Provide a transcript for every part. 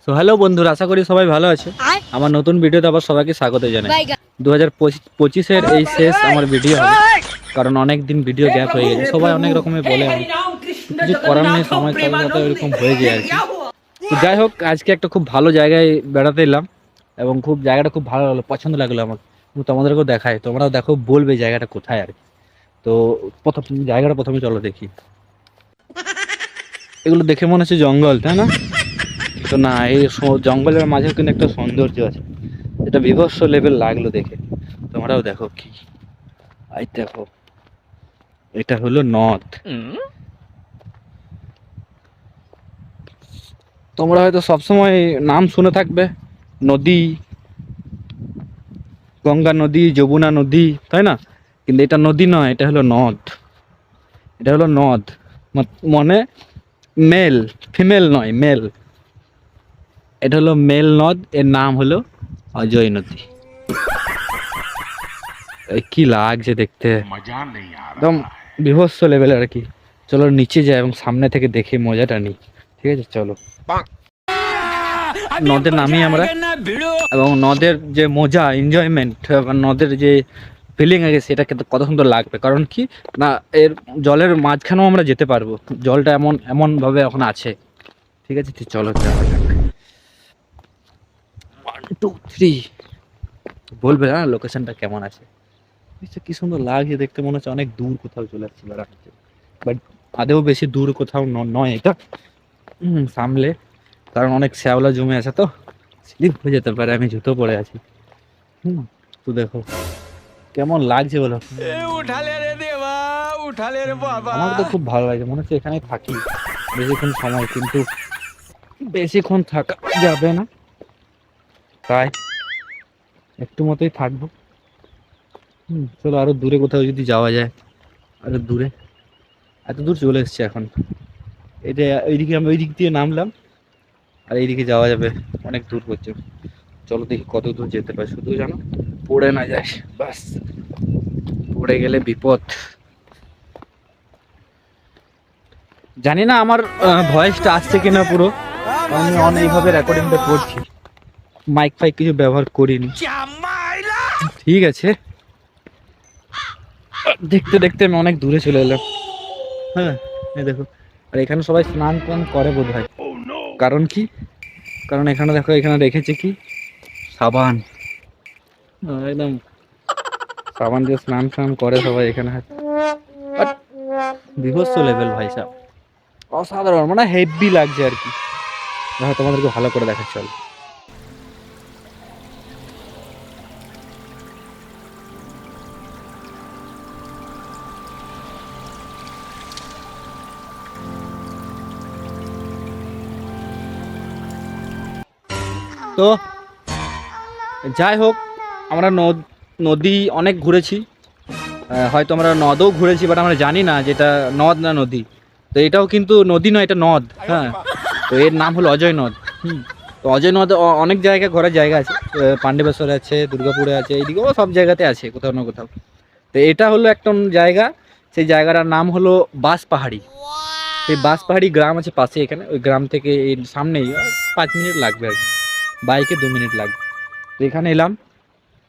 So hello বন্ধুরা, আশা করি সবাই ভালো আছে। আমার নতুন ভিডিওতে আবার সবাইকে স্বাগত জানাই। 2025-এর এই শেষ আমার ভিডিও হবে, কারণ অনেক দিন ভিডিও গ্যাপ হয়ে গেছে। সবাই অনেক রকমের বলে, কিছু করার নেই, সময় সাথে সাথে এরকম হয়ে যায় আর কি। তো যাই হোক, আজকে একটা খুব ভালো জায়গায় বেড়াতে এলাম এবং খুব জায়গাটা খুব ভালো লাগলো, পছন্দ লাগলো আমার। তোমাদেরকেও দেখায়, তোমরাও দেখো, বলবে জায়গাটা কোথায় আর কি। তো জায়গাটা প্রথমে চলো দেখি। এগুলো দেখে মনে হচ্ছে জঙ্গল, তাই না? তো না, এই জঙ্গলের মাঝেও কিন্তু একটা সৌন্দর্য আছে, এটা বিভৎস লেভেল লাগলো দেখে। তোমরাও দেখো কি, এই দেখো, এটা হলো নদ। তোমরা হয়তো সবসময় নাম শুনে থাকবে, নদী, গঙ্গা নদী, যমুনা নদী, তাই না? কিন্তু এটা নদী নয়, এটা হলো নদ। এটা হলো নদ, মানে মেল, ফিমেল নয়, মেল। এটা হলো মেল নদ, এর নাম হলো অজয় নদী। কি লাগছে দেখতে, একদম বিভৎস লেভেলের আর কি। চলো নিচে যাই এবং সামনে থেকে দেখে মজাটা নিই, ঠিক আছে? চলো নদের নামি আমরা, এবং নদের যে মজা, এনজয়মেন্ট, নদের যে ফিলিং আছে সেটা কিন্তু কত সুন্দর লাগবে। কারণ কি না, এর জলের মাঝখানেও আমরা যেতে পারবো, জলটা এমন এমন ভাবে এখন আছে। ঠিক আছে, চলো যাওয়া যাক। 1 2 3, বলবে না লোকেশনটা কেমন আছে। কি সুন্দর লাগছে দেখতে, মনে হচ্ছে অনেক দূর কোথাও চলে আসছে বেড়াতে, বাট আদেও বেশি দূর কোথাও নয় এটা। সামলে, কারণ অনেক শ্যাওলা জমে আছে, তো স্লিপ হয়ে যেতে পারে, আমি জুতো পরে আছি। তো দেখো কেমন লাগছে বলো। আমার তো খুব ভালো লাগে, মনে হচ্ছে এখানে থাকি বেশিক্ষণ সময়, কিন্তু বেশিক্ষণ থাকা যাবে না, তাই একটু মতোই থাকবো। চলো আরো দূরে কোথাও যদি যাওয়া যায়, আরো দূরে। এত দূর চলে এসছে এখন, এটা এইদিকে আমি ওই দিক দিয়ে নামলাম, আর এইদিকে যাওয়া যাবে অনেক দূর পর্যন্ত। চলো দেখি কত দূর যেতে পারে, শুধু জানো পড়ে না যায়, বাস পড়ে গেলে বিপদ। জানি না আমার ভয়েসটা আসছে কিনা পুরো, আমি অনেকভাবে রেকর্ডিংটা করছি, মাইক ফাইক কিছু ব্যবহার করিনি। ঠিক আছে, দেখতে দেখতে আমি অনেক দূরে চলে এলাম। হ্যাঁ, এই দেখো, আর এখানে সবাই স্নান টান করে বোধ হয়। কারণ কি, কারণ এখানে দেখো, এখানে রেখেছে কি, সাবান। একদম সাবান দিয়ে স্নান টান করে সবাই এখানে। বিভৎস লেভেল ভাই সাহেব, অসাধারণ, মানে হেভি লাগছে আর কি। দেখো তোমাদেরকে ভালো করে দেখাচ্ছি, চল। তো যাই হোক, আমরা নদী অনেক ঘুরেছি, হয়তো আমরা নদও ঘুরেছি, বাট আমরা জানি না যেটা নদ না নদী। তো এটাও কিন্তু নদী নয়, এটা নদ। হ্যাঁ, তো এর নাম হলো অজয় নদ। তো অজয় নদ অনেক জায়গায় ঘোরার জায়গা আছে, পাণ্ডবেশ্বরে আছে, দুর্গাপুরে আছে, এইদিকেও সব জায়গাতে আছে কোথাও না কোথাও। তো এটা হলো একটা জায়গা, সেই জায়গাটার নাম হলো বাঁশপাহাড়ি। সেই বাঁশপাহাড়ি গ্রাম আছে পাশে, এখানে ওই গ্রাম থেকে এই সামনেই 5 মিনিট লাগবে আর কি, বাইকে 2 মিনিট লাগবে। তো এখানে এলাম,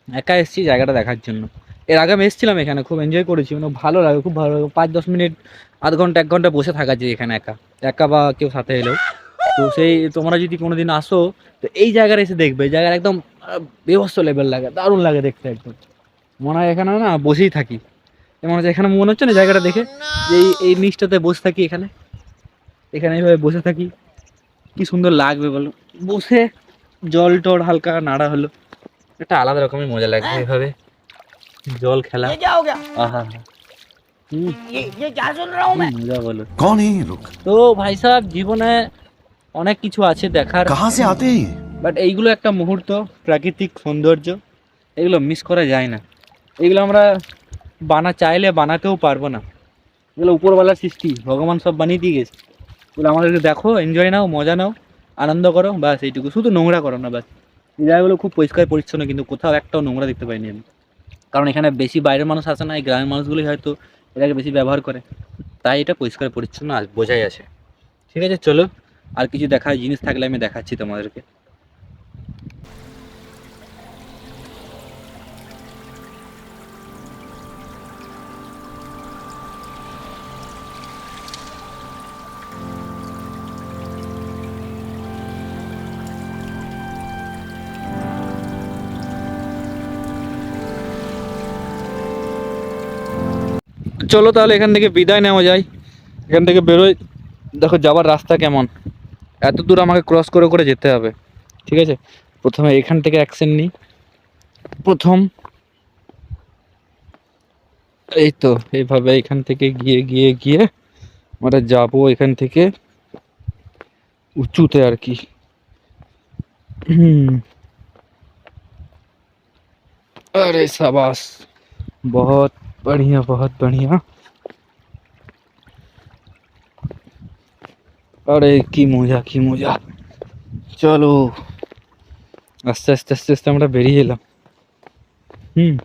একা এসেছি জায়গাটা দেখার জন্য। এর আগে আমি এসেছিলাম এখানে, খুব এনজয় করেছি, মানে ভালো লাগে, খুব ভালো লাগে। 5-10 মিনিট, আধ ঘন্টা 1 ঘন্টা বসে থাকা যায় এখানে একা, একা বা কেউ সাথে এলেও। তো সেই তোমরা যদি কোনোদিন আসো, তো এই জায়গায় এসে দেখবে, এই জায়গার একদম বেভৎস লেভেল লাগে, দারুণ লাগে দেখতে একদম। মনে হয় এখানে না বসেই থাকি, মনে হচ্ছে এখানে, মনে হচ্ছে না জায়গাটা দেখে যে এই নিচটাতে বসে থাকি, এখানে এখানে এইভাবে বসে থাকি, কি সুন্দর লাগবে বলো বসে। জল টল হালকা নাড়া হলো, একটা আলাদা রকমের মজা লাগবে এভাবে জল খেলা। আহা, মজা বলো। कौन है ये लोग? তো ভাই সাহেব, জীবনে অনেক কিছু আছে দেখার, कहाँ से आते हैं ये? বাট এইগুলো একটা মুহূর্ত, প্রাকৃতিক সৌন্দর্য, এগুলো মিস করা যায় না। এগুলো আমরা চাইলে বানাতেও পারবো না, এগুলো উপরওয়ালার সৃষ্টি, ভগবান সব বানিয়ে দিয়ে গেছে। এগুলো আমাদেরকে দেখো, এনজয় নাও, মজা নাও, আনন্দ করো, ব্যাস এইটুকু। শুধু নোংরা করো না, ব্যাস। এই জায়গাগুলো খুব পরিষ্কার পরিচ্ছন্ন, কিন্তু কোথাও একটাও নোংরা দেখতে পাইনি আমি, কারণ এখানে বেশি বাইরের মানুষ আসে না, এই গ্রামের মানুষগুলোই হয়তো এটাকে বেশি ব্যবহার করে, তাই এটা পরিষ্কার পরিচ্ছন্ন বোঝাই আছে। ঠিক আছে, চলো আর কিছু দেখার জিনিস থাকলে আমি দেখাচ্ছি তোমাদেরকে। চলো তাহলে এখান থেকে বিদায় নেওয়া যায়, এখান থেকে বেরোই। দেখো যাবার রাস্তা কেমন, এত দূর আমাকে ক্রস করে করে যেতে হবে। ঠিক আছে, প্রথমে এখান থেকে অ্যাকশন নিই। প্রথম এই তো এইভাবে এখান থেকে গিয়ে গিয়ে গিয়ে আমরা যাবো এখান থেকে উঁচুতে আর কি। अरे शाबाश, बहुत बढ़िया बहुत बढ़िया। अरे की मजा की मजा। চলো আস্তে আস্তে আস্তে আস্তে আমরা বেরিয়ে এলাম। হুম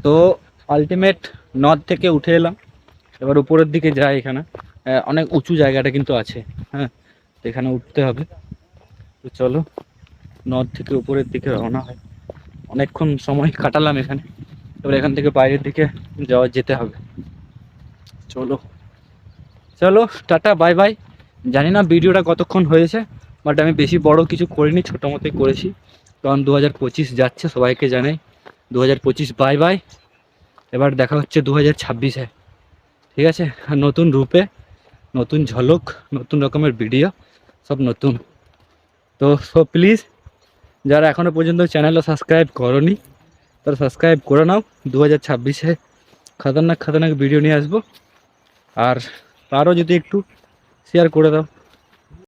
তো আলটিমেট নদ থেকে উঠে এলাম, এবার উপরের দিকে যাই। এখানে অনেক উঁচু জায়গাটা কিন্তু আছে, হ্যাঁ, তো এখানে উঠতে হবে। তো চলো নদ থেকে উপরের দিকে রওনা হয়। অনেকক্ষণ সময় কাটালাম এখানে, এবার এখান থেকে বাইরের দিকে যেতে হবে। চলো চলো টাটা বাই বাই। জানি না ভিডিওটা কতক্ষণ হয়েছে, বাট আমি বেশি বড় কিছু করিনি, ছোটো মতোই করেছি, কারণ 2025 যাচ্ছে, সবাইকে জানাই 2025 বাই বাই। এবার দেখা হচ্ছে 2026-এ, ঠিক আছে, আর নতুন রূপে, নতুন ঝলক, নতুন রকমের ভিডিও, সব নতুন। তো সো প্লিজ যারা এখনও পর্যন্ত চ্যানেলটা সাবস্ক্রাইব করোনি তারা সাবস্ক্রাইব করে নাও। 2026-এ খতরনাক খতরনাক ভিডিও নিয়ে আসবো, আর তারও যদি একটু শেয়ার করে দাও।